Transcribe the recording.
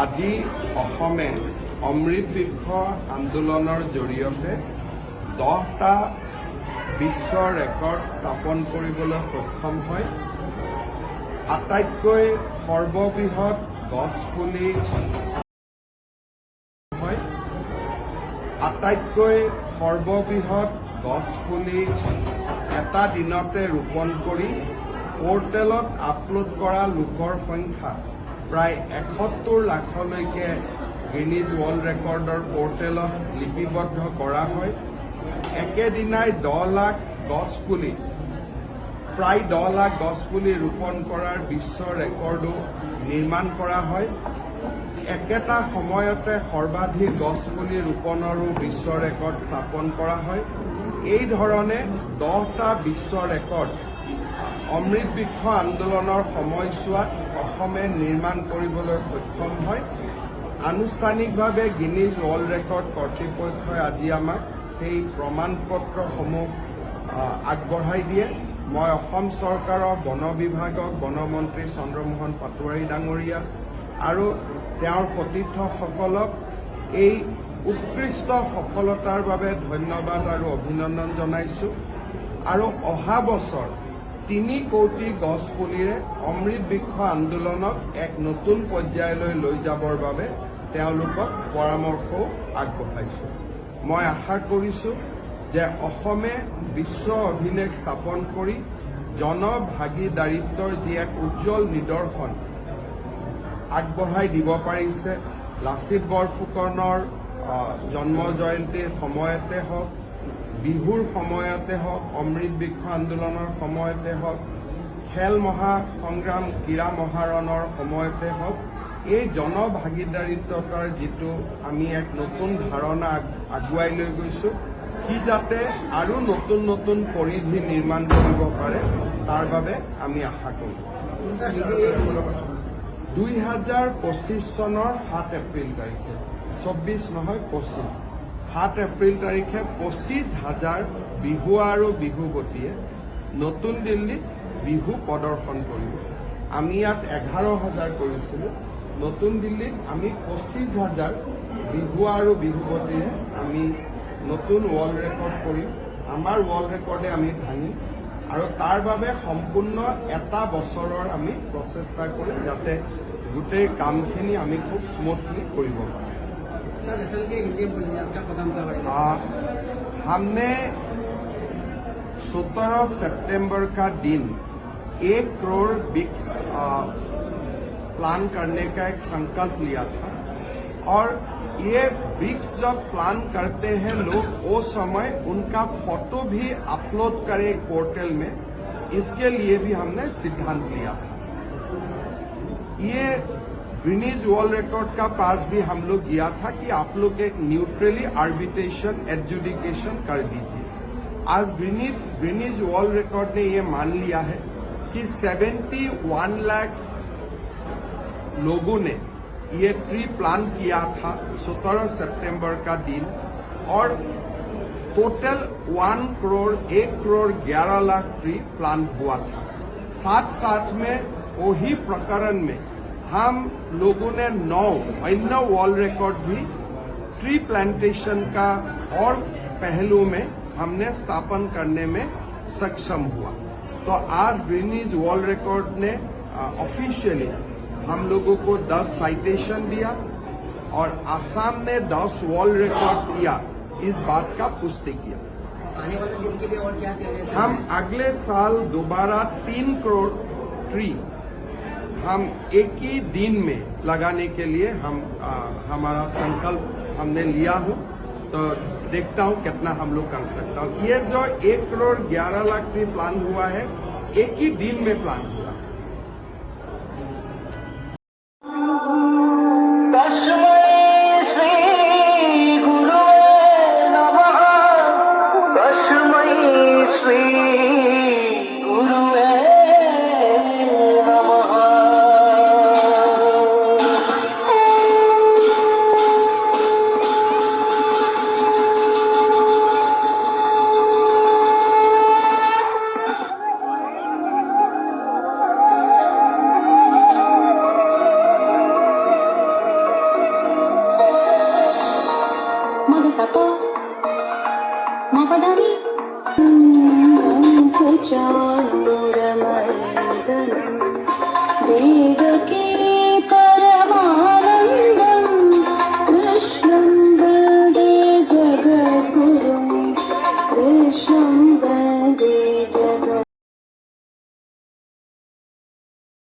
আজি অসমে অমৃত বৃক্ষ আন্দোলনৰ জৰিয়তে 10টা বিশ্ব ৰেকৰ্ড স্থাপন কৰিবলৈ সক্ষম হয়। আটাইতকৈ সৰ্ববৃহৎ গছপুলি এটা দিনতে ৰোপণ কৰি পোৰ্টেলত আপলোড কৰা লোকৰ সংখ্যা প্ৰায় 71 লাখলৈকে গিনিজ ৱৰ্ল্ড ৰেকৰ্ডৰ পোৰ্টেলত লিপিবদ্ধ কৰা হয়। একেদিনাই 10 লাখ গছপুলি প্ৰায় 10 লাখ গছপুলি ৰোপণ কৰাৰ বিশ্ব ৰেকৰ্ডো নিৰ্মাণ কৰা হয়। একেটা সময়তে সৰ্বাধিক গছপুলি ৰোপণৰো বিশ্ব ৰেকৰ্ড স্থাপন কৰা হয়। এই ধৰণে 10টা বিশ্ব ৰেকৰ্ড অমৃত বৃক্ষ আন্দোলনৰ সময়ছোৱাত অসমে নিৰ্মাণ কৰিবলৈ সক্ষম হয়। আনুষ্ঠানিকভাৱে গিনিজ ৱৰ্ল্ড ৰেকৰ্ড কৰ্তৃপক্ষই আজি আমাক সেই প্ৰমাণ পত্ৰসমূহ আগবঢ়াই দিয়ে। মই অসম চৰকাৰৰ বন বিভাগক বনমন্ত্ৰী চন্দ্ৰমোহন পাটোৱাৰী ডাঙৰীয়া আৰু তেওঁৰ সতীৰ্থসকলক এই উৎকৃষ্ট সফলতাৰ বাবে ধন্যবাদ আৰু অভিনন্দন জনাইছোঁ। আৰু অহা বছৰ 3 কোটি গছ পুলিৰে অমৃত বৃক্ষ আন্দোলনক এক নতুন পৰ্যায়লৈ লৈ যাবৰ বাবে তেওঁলোকক পৰামৰ্শও আগবঢ়াইছোঁ। মই আশা কৰিছোঁ যে অসমে বিশ্ব অভিলেখ স্থাপন কৰি জনভাগিদাৰিত্বৰ যি এক উজ্জ্বল নিদৰ্শন আগবঢ়াই দিব পাৰিছে। লাচিত বৰফুকনৰ জন্ম জয়ন্তীৰ সময়তে হওক, বিহুৰ সময়তে হওক, অমৃত বৃক্ষ আন্দোলনৰ সময়তে হওক, খেল মহাসংগ্ৰাম ক্ৰীড়া মহাৰণৰ সময়তে হওক, এই জনভাগিদাৰিত্বতাৰ যিটো আমি এক নতুন ধাৰণা আগুৱাই লৈ গৈছোঁ, সি যাতে আৰু নতুন নতুন পৰিধি নিৰ্মাণ কৰিব পাৰে তাৰ বাবে আমি আশা কৰোঁ। 2025 চনৰ 7 এপ্ৰিল তাৰিখে 24 নহয় 25 7 এপ্ৰিল তাৰিখে 25,000 বিহুৱা আৰু বিহুৱতীয়ে নতুন দিল্লীত বিহু প্ৰদৰ্শন কৰিব। আমি ইয়াত 11,000 কৰিছিলোঁ। নতুন দিল্লীত আমি 25,000 বিহুৱা আৰু বিহুৱতীৰে আমি নতুন ৱৰ্ল্ড ৰেকৰ্ড কৰিম। আমাৰ ৱৰ্ল্ড ৰেকৰ্ডে আমি ভাঙিম আৰু তাৰ বাবে সম্পূৰ্ণ এটা বছৰৰ আমি প্ৰচেষ্টা কৰিম যাতে গোটেই কামখিনি আমি খুব স্মুথলি কৰিব পাৰোঁ। हमने 17 सितंबर का दिन 1 करोड़ वृक्ष प्लान करने का एक संकल्प लिया था और ये वृक्ष जब प्लान करते हैं लोग वो समय उनका फोटो भी अपलोड करें पोर्टल में, इसके लिए भी हमने सिद्धांत लिया था। ये गिनीज वर्ल्ड रिकॉर्ड का पास भी हम लोग गया था कि आप लोग एक न्यूट्रली आर्बिट्रेशन एडजुडिकेशन कर दीजिए। आज गिनीज वर्ल्ड रिकॉर्ड ने ये मान लिया है कि 71 लाख लोगों ने ये ट्री प्लान किया था 17 सितंबर का दिन और total 1 crore 11 lakh tree plan हुआ था। साथ साथ में वही प्रकरण में हम लोगों ने 9 अन्य वर्ल्ड रिकॉर्ड भी ट्री प्लांटेशन का और पहलू में हमने स्थापन करने में सक्षम हुआ। तो आज गिनीज वर्ल्ड रिकॉर्ड ने ऑफिशियली हम लोगों को 10 साइटेशन दिया और आसाम ने 10 वर्ल्ड रिकॉर्ड किया, इस बात का पुष्टि किया। आने वाले दिन के लिए और क्या हम अगले साल दोबारा 3 करोड़ ट्री हम एक ही दिन में लगाने के लिए हमारा संकल्प हमने लिया हो। तो देखता हूं कितना हम लोग कर सकता हूं। ये जो 1 करोड़ 11 लाख ट्री प्लान हुआ है, एक ही दिन में प्लान हुआ। सपा मपदानी चारूरमर्दनं वेगके